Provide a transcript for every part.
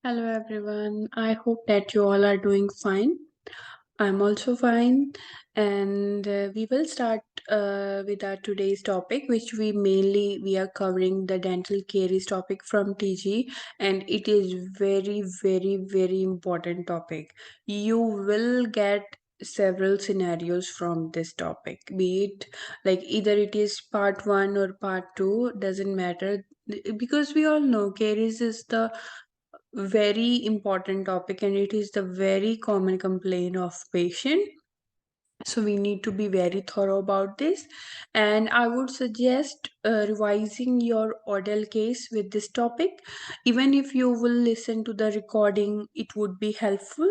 Hello everyone. I hope that you all are doing fine. I'm also fine, and we will start with our today's topic, which we are covering the dental caries topic from TG, and it is very important topic. You will get several scenarios from this topic, be it like either it is part one or part two, doesn't matter because we all know caries is the very important topic and it is the very common complaint of patient, so we need to be very thorough about this. And I would suggest revising your oral case with this topic. Even if you will listen to the recording, it would be helpful.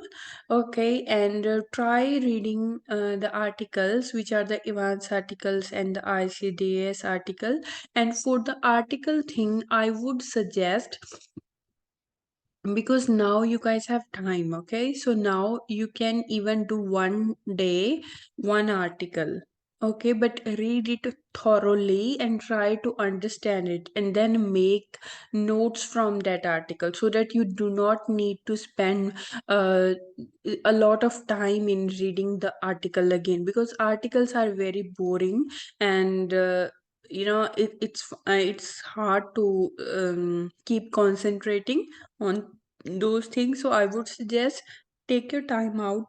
Okay, and try reading the articles, which are the Evans articles and the ICDS article. And for the article thing, I would suggest, because now you guys have time, okay, so now you can even do one day one article, okay, but read it thoroughly and try to understand it and then make notes from that article so that you do not need to spend uh, a lot of time in reading the article again, because articles are very boring. And it's hard to keep concentrating on those things. So I would suggest take your time out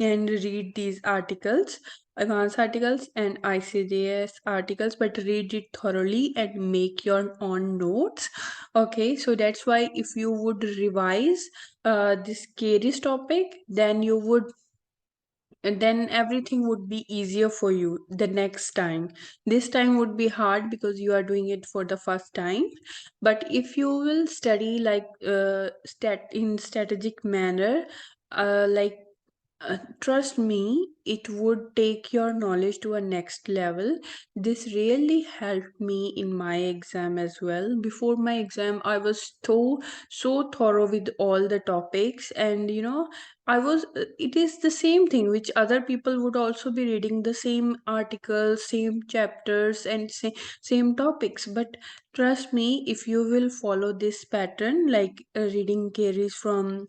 and read these articles, advanced articles and ICDS articles, but read it thoroughly and make your own notes. Okay, so that's why if you would revise this caries topic, then you would, and then everything would be easier for you the next time. This time would be hard because you are doing it for the first time, but if you will study like in strategic manner, like trust me, it would take your knowledge to a next level. This really helped me in my exam as well. Before my exam, I was so thorough with all the topics, and I was. It is the same thing which other people would also be reading the same articles, same chapters, and same topics. But trust me, if you will follow this pattern, like reading caries from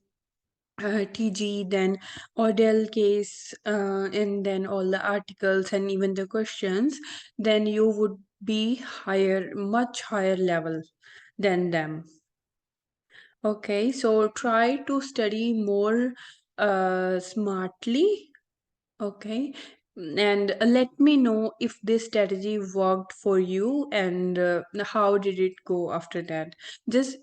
TG, then Odell case, and then all the articles and even the questions, then you would be higher, much higher level than them. Okay, so try to study more smartly. Okay, and let me know if this strategy worked for you, and how did it go after that. Just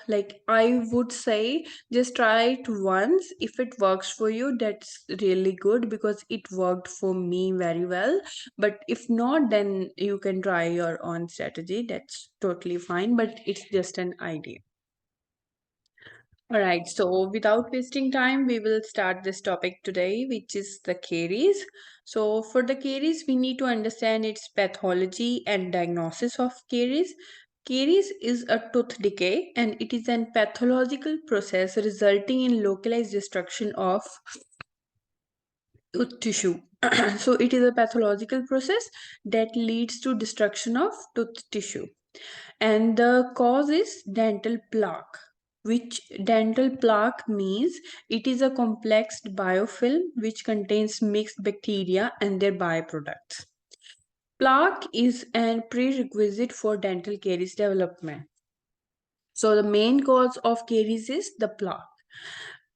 like I would say, just try it once. If it works for you, that's really good because it worked for me very well. But if not, then you can try your own strategy. That's totally fine, but it's just an idea. All right, so without wasting time, we will start this topic today, which is the caries. So, for the caries, we need to understand its pathology and diagnosis of caries. Caries is a tooth decay and it is a pathological process resulting in localized destruction of tooth tissue. So, it is a pathological process that leads to destruction of tooth tissue, and the cause is dental plaque, which dental plaque means it is a complex biofilm which contains mixed bacteria and their byproducts. Plaque is a prerequisite for dental caries development. So the main cause of caries is the plaque.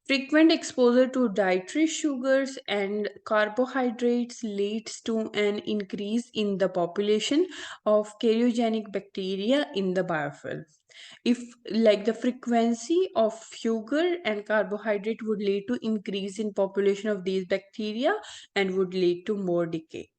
Frequent exposure to dietary sugars and carbohydrates leads to an increase in the population of cariogenic bacteria in the biofilm. If like the frequency of sugar and carbohydrate would lead to increase in population of these bacteria and would lead to more decay.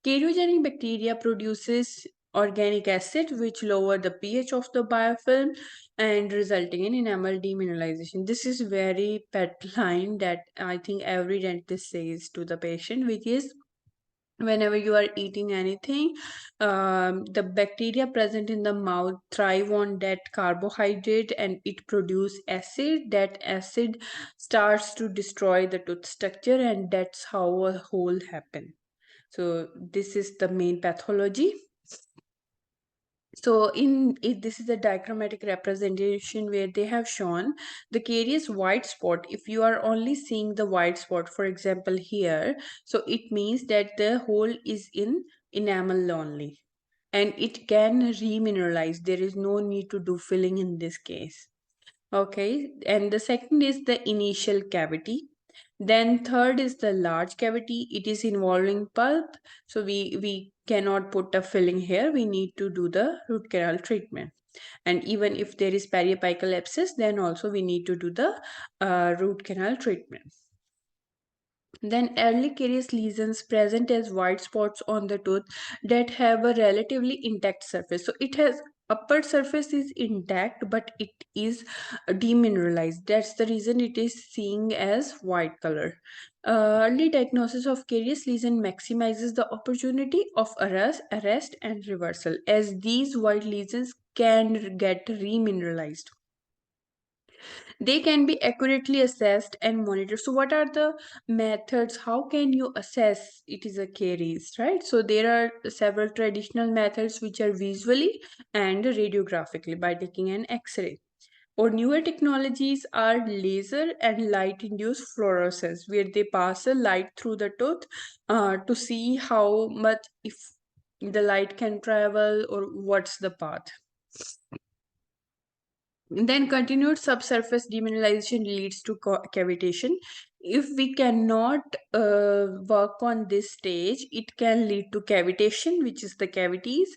Cariogenic bacteria produces organic acid which lower the pH of the biofilm and resulting in enamel demineralization. This is very pet line that I think every dentist says to the patient, which is whenever you are eating anything, the bacteria present in the mouth thrive on that carbohydrate and it produce acid. That acid starts to destroy the tooth structure and that's how a hole happen. So this is the main pathology. So this is a diagrammatic representation where they have shown the carious white spot. If you are only seeing the white spot, for example here, so it means that the hole is in enamel only, and it can remineralize. There is no need to do filling in this case. Okay, and the second is the initial cavity. Then third is the large cavity. It is involving pulp. So we cannot put a filling here. We need to do the root canal treatment. And even if there is periapical abscess, then also we need to do the root canal treatment. Then early carious lesions present as white spots on the tooth that have a relatively intact surface. So it has upper surface is intact, but it is demineralized. That's the reason it is seeing as white color. Early diagnosis of carious lesion maximizes the opportunity of arrest and reversal, as these white lesions can get remineralized. They can be accurately assessed and monitored. So what are the methods? How can you assess it is a caries, right? So there are several traditional methods which are visually and radiographically by taking an x-ray. Or newer technologies are laser and light induced fluorescence, where they pass a light through the tooth to see how much, if the light can travel or what's the path. Then continued subsurface demineralization leads to cavitation. If we cannot work on this stage, it can lead to cavitation, which is the cavities.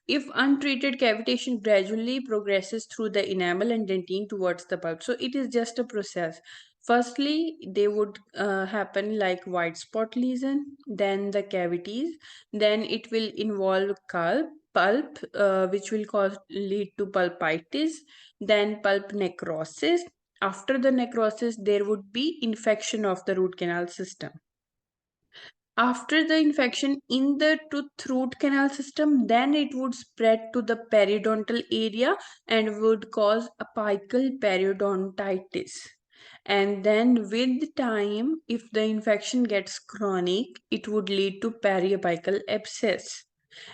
If untreated, cavitation gradually progresses through the enamel and dentine towards the pulp. So it is just a process. Firstly, they would happen like white spot lesion, then the cavities, then it will involve pulp, which will lead to pulpitis, then pulp necrosis. After the necrosis, there would be infection of the root canal system. After the infection in the tooth root canal system, then it would spread to the periodontal area and would cause apical periodontitis. And then with time, if the infection gets chronic, it would lead to periapical abscess.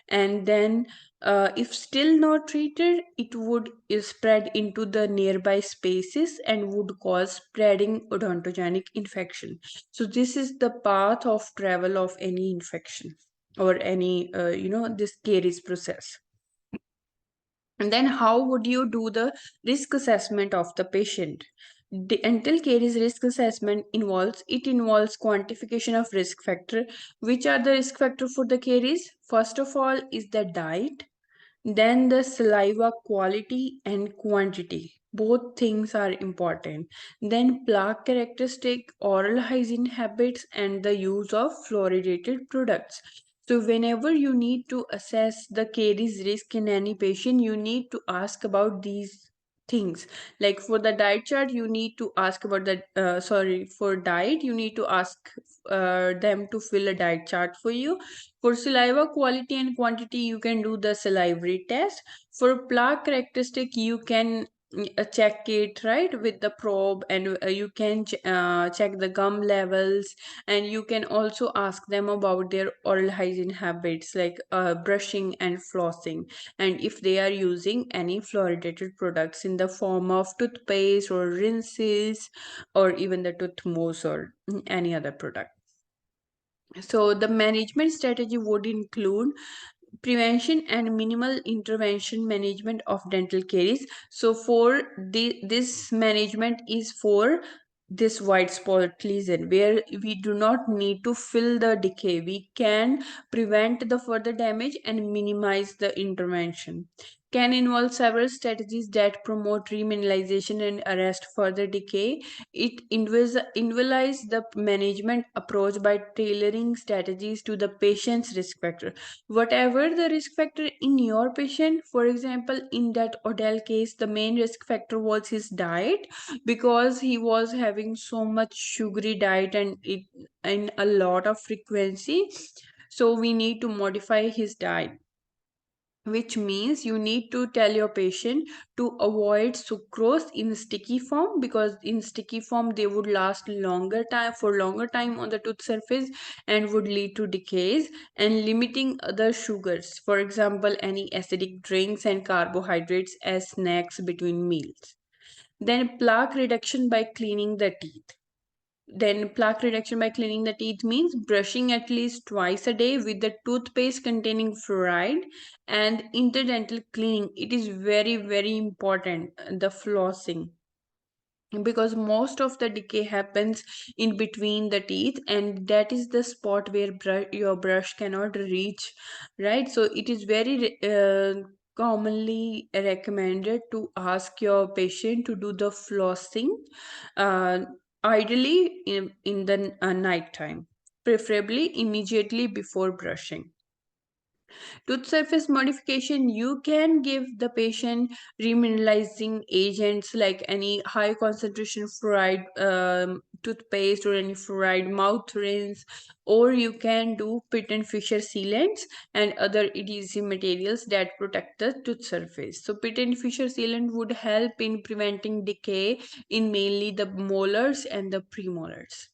And then if still not treated, it would spread into the nearby spaces and would cause spreading odontogenic infection. So this is the path of travel of any infection or any this caries process. And then how would you do the risk assessment of the patient? The dental caries risk assessment involves quantification of risk factor. Which are the risk factor for the caries? First of all is the diet, then the saliva quality and quantity. Both things are important. Then plaque characteristic, oral hygiene habits, and the use of fluoridated products. So whenever you need to assess the caries risk in any patient, you need to ask about these things. Like for the diet chart, you need to ask about the for diet, you need to ask them to fill a diet chart for you. For saliva quality and quantity, you can do the salivary test. For plaque characteristic, you can check it right with the probe, and you can check the gum levels, and you can also ask them about their oral hygiene habits like brushing and flossing, and if they are using any fluoridated products in the form of toothpaste or rinses or even the tooth mousse or any other product. So the management strategy would include prevention and minimal intervention management of dental caries. So for this management is for this white spot lesion where we do not need to fill the decay. We can prevent the further damage and minimize the intervention. Can involve several strategies that promote remineralization and arrest further decay. It individualizes the management approach by tailoring strategies to the patient's risk factor. Whatever the risk factor in your patient, for example, in that Odell case, the main risk factor was his diet because he was having so much sugary diet and it in a lot of frequency. So we need to modify his diet. which means you need to tell your patient to avoid sucrose in sticky form, because in sticky form they would last longer time on the tooth surface and would lead to decays, and limiting other sugars, for example any acidic drinks and carbohydrates as snacks between meals. Then plaque reduction by cleaning the teeth. Then plaque reduction by cleaning the teeth means brushing at least twice a day with the toothpaste containing fluoride, and interdental cleaning. It is very very important, the flossing, because most of the decay happens in between the teeth, and that is the spot where your brush cannot reach, right? So it is very commonly recommended to ask your patient to do the flossing, uh, ideally in the night time, preferably immediately before brushing. Tooth surface modification, you can give the patient remineralizing agents like any high concentration fluoride toothpaste or any fluoride mouth rinse, or you can do pit and fissure sealants and other adhesive materials that protect the tooth surface. So pit and fissure sealant would help in preventing decay in mainly the molars and the premolars.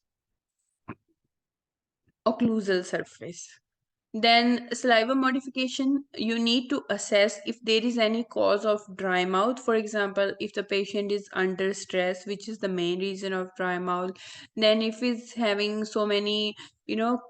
Occlusal surface. Then saliva modification, you need to assess if there is any cause of dry mouth. For example, if the patient is under stress, which is the main reason of dry mouth. Then if he's having so many,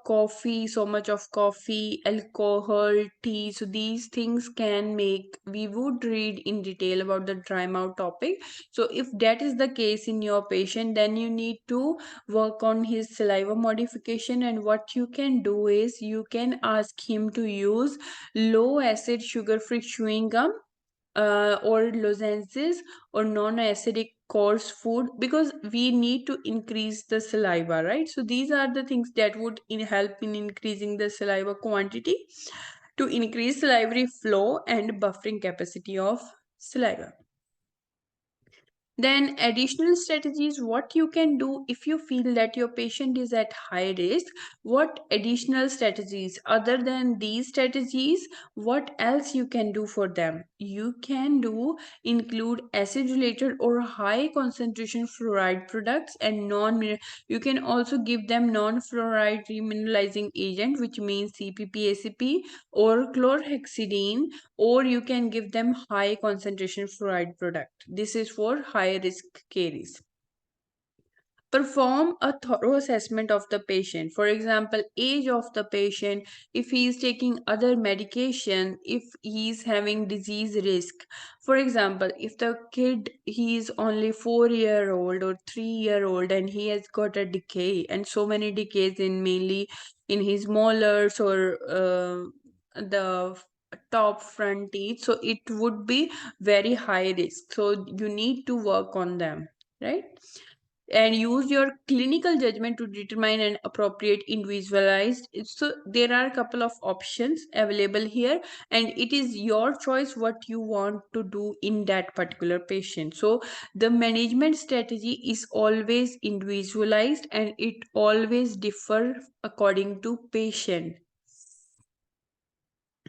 coffee, so much of coffee, alcohol, tea. So these things can make, we would read in detail about the dry mouth topic. So if that is the case in your patient, then you need to work on his saliva modification, and what you can do is you can ask him to use low acid sugar free chewing gum, or lozenges, or non-acidic coarse food, because we need to increase the saliva, right? So these are the things that would help in increasing the saliva quantity, to increase salivary flow and buffering capacity of saliva. Then additional strategies, what you can do if you feel that your patient is at high risk. What additional strategies other than these strategies, what else you can do for them? You can do include acid related or high concentration fluoride products and non, you can also give them non fluoride remineralizing agent, which means CPP-ACP or chlorhexidine, or you can give them high concentration fluoride product. This is for high risk caries. Perform a thorough assessment of the patient. For example, age of the patient, if he is taking other medication, if he is having disease risk. For example, if the kid, he is only 4 year old or 3 year old and he has got a decay, and so many decays in mainly in his molars or the top front teeth, so it would be very high risk, so you need to work on them, right? And use your clinical judgment to determine an appropriate individualized. So there are a couple of options available here, and it is your choice what you want to do in that particular patient. So the management strategy is always individualized and it always differ according to patient.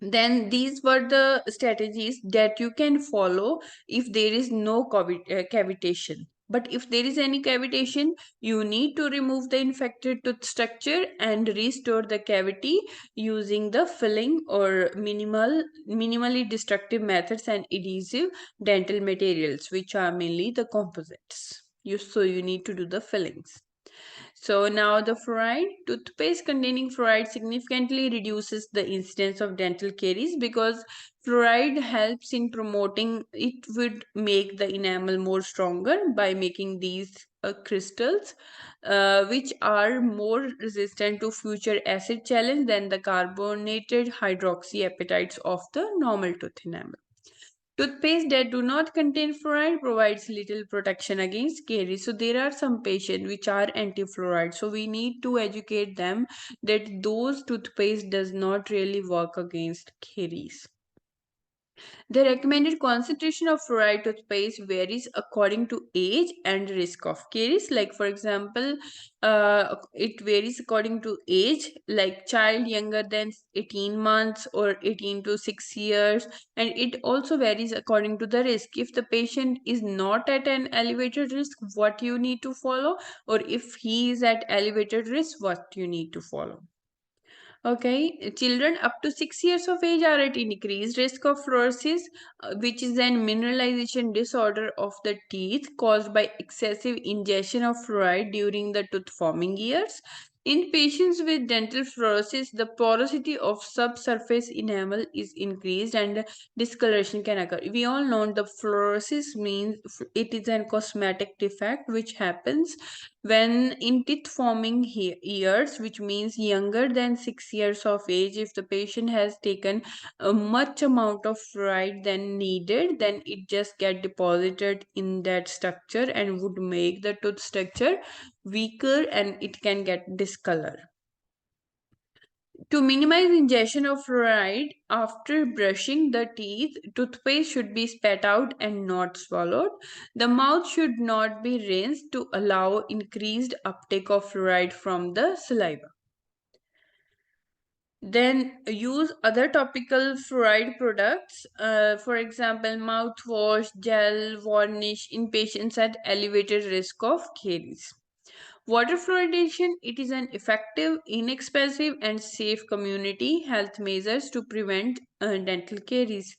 Then these were the strategies that you can follow if there is no cavitation. But if there is any cavitation, you need to remove the infected tooth structure and restore the cavity using the filling or minimally destructive methods and adhesive dental materials, which are mainly the composites. So you need to do the fillings. So now the fluoride, toothpaste containing fluoride significantly reduces the incidence of dental caries, because fluoride helps in promoting, it would make the enamel more stronger by making these crystals, which are more resistant to future acid challenge than the carbonated hydroxyapatites of the normal tooth enamel. Toothpaste that do not contain fluoride provides little protection against caries. So there are some patients which are anti-fluoride. So we need to educate them that those toothpaste does not really work against caries. The recommended concentration of fluoride toothpaste varies according to age and risk of caries. Like, for example, it varies according to age, like child younger than 18 months or 18 to 6 years. And it also varies according to the risk. If the patient is not at an elevated risk, what you need to follow, or if he is at elevated risk, what you need to follow. Okay, children up to 6 years of age are at increased risk of fluorosis, which is an mineralization disorder of the teeth caused by excessive ingestion of fluoride during the tooth forming years. In patients with dental fluorosis, the porosity of subsurface enamel is increased and discoloration can occur. We all know the fluorosis means it is a cosmetic defect which happens when in teeth forming years, which means younger than 6 years of age. If the patient has taken a much amount of fluoride than needed, then it just get deposited in that structure and would make the tooth structure weaker and it can get discolor. To minimize ingestion of fluoride after brushing the teeth, toothpaste should be spat out and not swallowed. The mouth should not be rinsed to allow increased uptake of fluoride from the saliva. Then use other topical fluoride products, for example, mouthwash, gel, varnish in patients at elevated risk of caries. Water fluoridation, it is an effective, inexpensive and safe community health measures to prevent dental caries.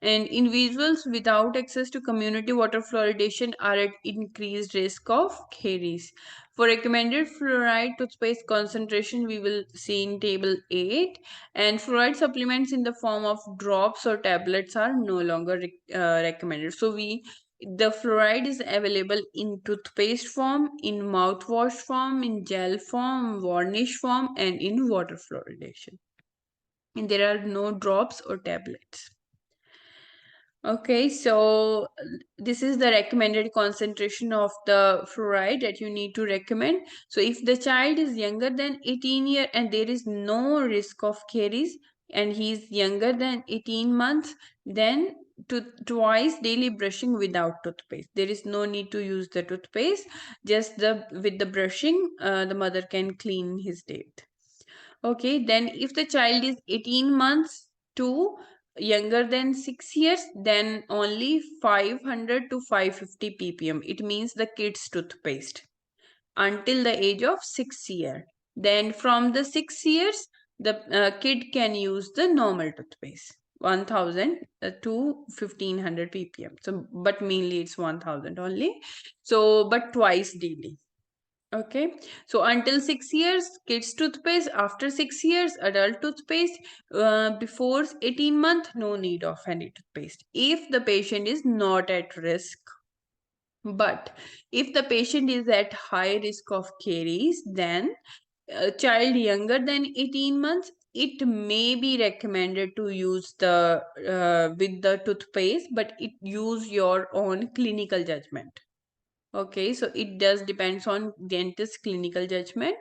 And individuals without access to community water fluoridation are at increased risk of caries. For recommended fluoride toothpaste concentration, we will see in table 8. And fluoride supplements in the form of drops or tablets are no longer recommended. So the fluoride is available in toothpaste form, in mouthwash form, in gel form, varnish form, and in water fluoridation. And there are no drops or tablets. Okay, so this is the recommended concentration of the fluoride that you need to recommend. So if the child is younger than 18 years and there is no risk of caries and he is younger than 18 months, then to twice daily brushing without toothpaste. There is no need to use the toothpaste. Just with the brushing, the mother can clean his teeth. Okay, then if the child is 18 months to younger than 6 years, then only 500 to 550 ppm. It means the kid's toothpaste until the age of 6 year. Then from the 6 years, the kid can use the normal toothpaste. 1000 to 1500 ppm. So, but mainly it's 1000 only. So, but twice daily. Okay, so until 6 years, kids toothpaste. After 6 years, adult toothpaste. Before 18 months, no need of any toothpaste. If the patient is not at risk, but if the patient is at high risk of caries, then a child younger than 18 months, it may be recommended to use the with the toothpaste, but it use your own clinical judgment. Okay, so it does depends on dentist clinical judgment.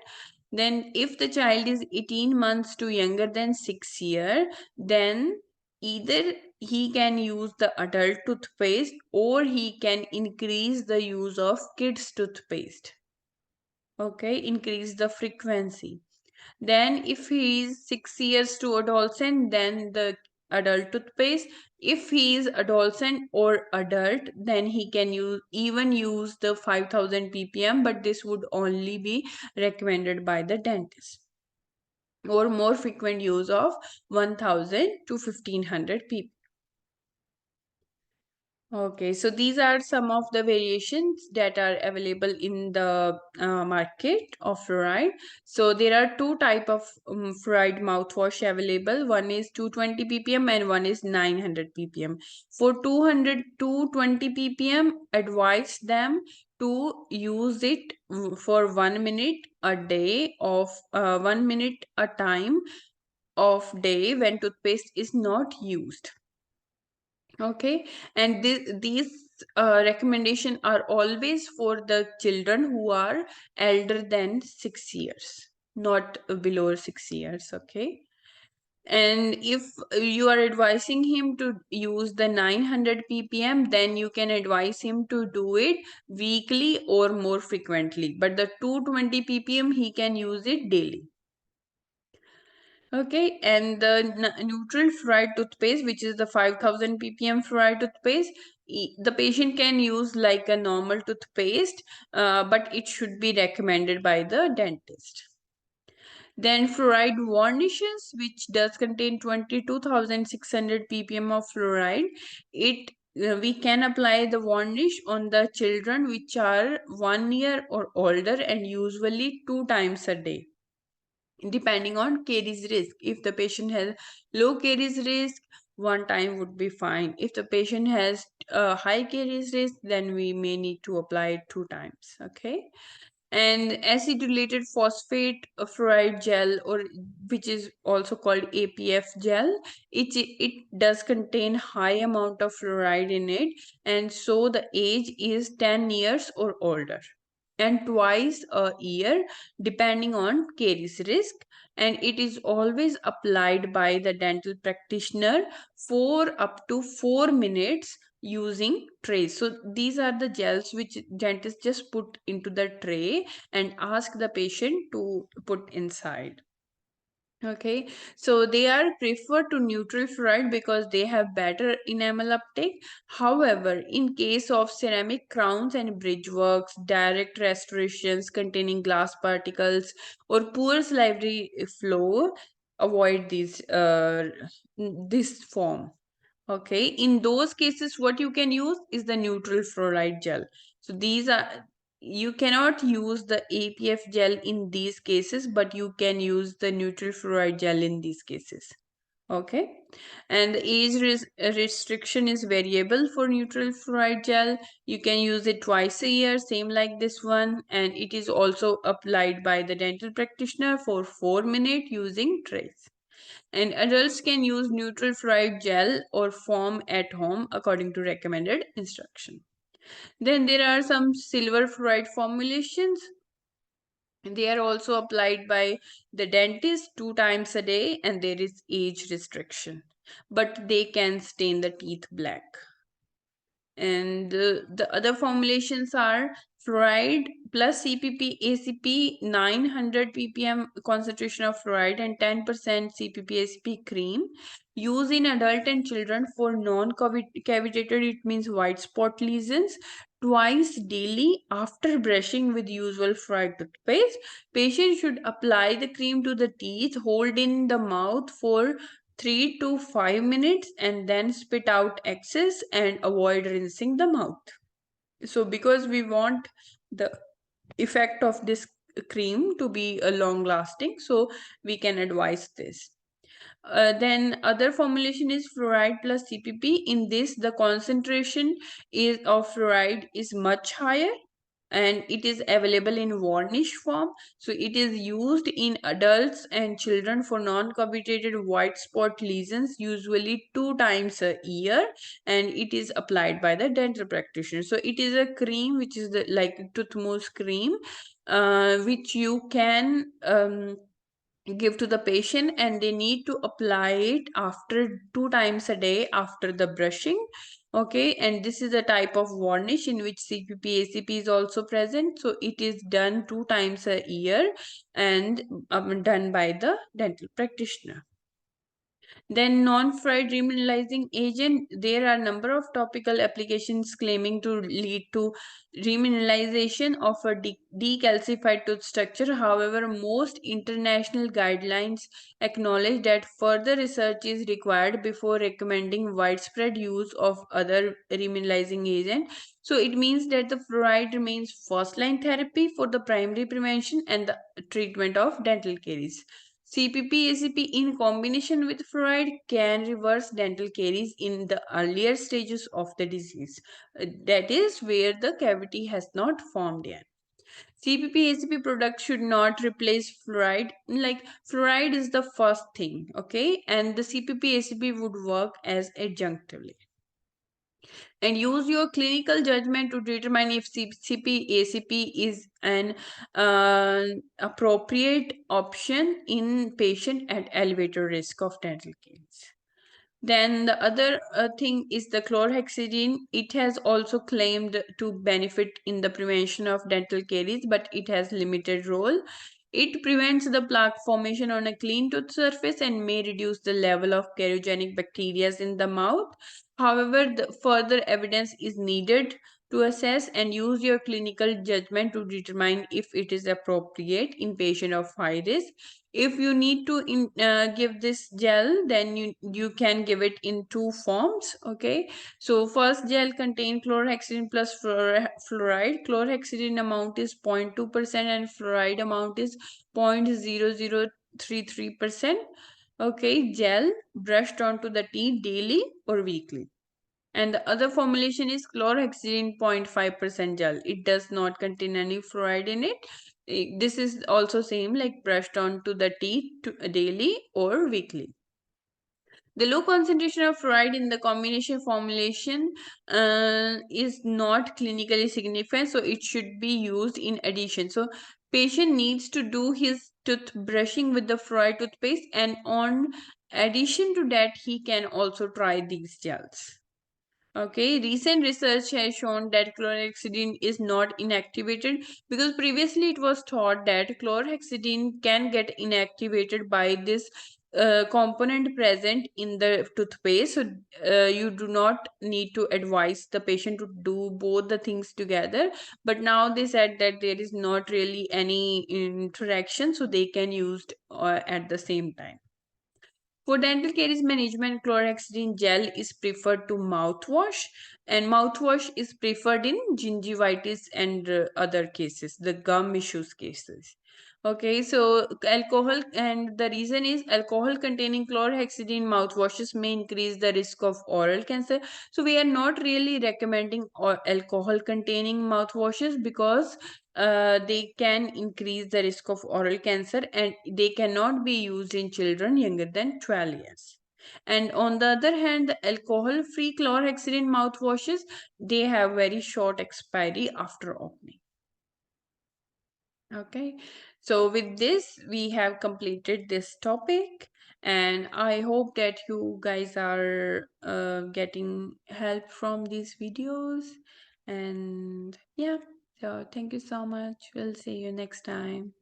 Then if the child is 18 months to younger than 6 year, then either he can use the adult toothpaste or he can increase the use of kids toothpaste. Okay, increase the frequency. Then if he is 6 years to adolescent, then the adult toothpaste. If he is adolescent or adult, then he can use the 5000 ppm, but this would only be recommended by the dentist, or more frequent use of 1000 to 1500 ppm. Okay, so these are some of the variations that are available in the market of fluoride. So there are two type of fluoride mouthwash available. One is 220 ppm and one is 900 ppm. For 220 ppm, advise them to use it for 1 minute a day of 1 minute a time of day when toothpaste is not used. Okay, and these recommendation are always for the children who are elder than 6 years, not below 6 years. Okay, And if you are advising him to use the 900 ppm, then you can advise him to do it weekly or more frequently, but the 220 ppm he can use it daily. Okay, and the neutral fluoride toothpaste, which is the 5000 ppm fluoride toothpaste, the patient can use like a normal toothpaste, but it should be recommended by the dentist. Then fluoride varnishes, which does contain 22,600 ppm of fluoride. It We can apply the varnish on the children which are 1 year or older, and usually 2 times a day, depending on caries risk. If the patient has low caries risk, 1 time would be fine. If the patient has high caries risk, then we may need to apply it 2 times. Okay. And acidulated phosphate fluoride gel, or which is also called APF gel, it does contain high amount of fluoride in it, and so the age is 10 years or older, and twice a year depending on caries risk, and it is always applied by the dental practitioner for up to 4 minutes using trays. So these are the gels which dentist just put into the tray and ask the patient to put inside. Okay, so they are preferred to neutral fluoride because they have better enamel uptake. However, in case of ceramic crowns and bridge works, direct restorations containing glass particles, or poor salivary flow, avoid this form. Okay, in those cases, what you can use is the neutral fluoride gel. So these are, you cannot use the APF gel in these cases, but you can use the neutral fluoride gel in these cases. Okay, and the age restriction is variable for neutral fluoride gel. You can use it twice a year, same like this one, and it is also applied by the dental practitioner for 4 minutes using trays. And adults can use neutral fluoride gel or foam at home according to recommended instruction. Then there are some silver fluoride formulations. They are also applied by the dentist 2 times a day, and there is age restriction, but they can stain the teeth black. And the other formulations are fluoride plus CPP-ACP 900 ppm concentration of fluoride and 10% CPP-ACP cream. Use in adult and children for non-cavitated, it means white spot lesions, twice daily after brushing with usual fluoride toothpaste. Patient should apply the cream to the teeth, hold in the mouth for 3 to 5 minutes, and then spit out excess and avoid rinsing the mouth. So because we want the effect of this cream to be long lasting, so we can advise this. Then other formulation is fluoride plus CPP. In this, the concentration is of fluoride is much higher, and it is available in varnish form. So it is used in adults and children for non-cavitated white spot lesions, usually 2 times a year, and it is applied by the dental practitioner. So it is a cream which is the like tooth mousse cream, which you can give to the patient, and they need to apply it after 2 times a day after the brushing. Okay, and this is a type of varnish in which CPP-ACP is also present, so it is done 2 times a year and done by the dental practitioner. Then non-fluoride remineralizing agent, there are a number of topical applications claiming to lead to remineralization of a decalcified tooth structure. However, most international guidelines acknowledge that further research is required before recommending widespread use of other remineralizing agent. So it means that the fluoride remains first-line therapy for the primary prevention and the treatment of dental caries. CPP-ACP in combination with fluoride can reverse dental caries in the earlier stages of the disease. That is where the cavity has not formed yet. CPP-ACP product should not replace fluoride. Like fluoride is the first thing, okay? And the CPP-ACP would work as adjunctively. and use your clinical judgment to determine if CPP-ACP is an uh, appropriate option in patient at elevated risk of dental caries. Then the other thing is the chlorhexidine. It has also claimed to benefit in the prevention of dental caries, but it has limited role. It prevents the plaque formation on a clean tooth surface and may reduce the level of cariogenic bacteria in the mouth. However, the further evidence is needed to assess and use your clinical judgment to determine if it is appropriate in patient of high risk. If you need to give this gel, then you can give it in two forms. Okay, so first gel contain chlorhexidine plus fluoride. Chlorhexidine amount is 0.2% and fluoride amount is 0.0033%. Okay, gel brushed onto the teeth daily or weekly. And the other formulation is chlorhexidine 0.5% gel. It does not contain any fluoride in it. This is also same like brushed onto the teeth daily or weekly. The low concentration of fluoride in the combination formulation is not clinically significant, so it should be used in addition. So patient needs to do his tooth brushing with the fluoride toothpaste, and on addition to that he can also try these gels. Okay, recent research has shown that chlorhexidine is not inactivated, because previously it was thought that chlorhexidine can get inactivated by this component present in the toothpaste. So you do not need to advise the patient to do both the things together. But now they said that there is not really any interaction, so they can use at the same time. For dental caries management, chlorhexidine gel is preferred to mouthwash, and mouthwash is preferred in gingivitis and other cases, the gum issues cases. Okay, so alcohol, and the reason is alcohol containing chlorhexidine mouthwashes may increase the risk of oral cancer. So we are not really recommending alcohol containing mouthwashes, because they can increase the risk of oral cancer, and they cannot be used in children younger than 12 years. And on the other hand, the alcohol free chlorhexidine mouthwashes, they have very short expiry after opening. Okay, so with this we have completed this topic, and I hope that you guys are getting help from these videos. And yeah, so thank you so much. We'll see you next time.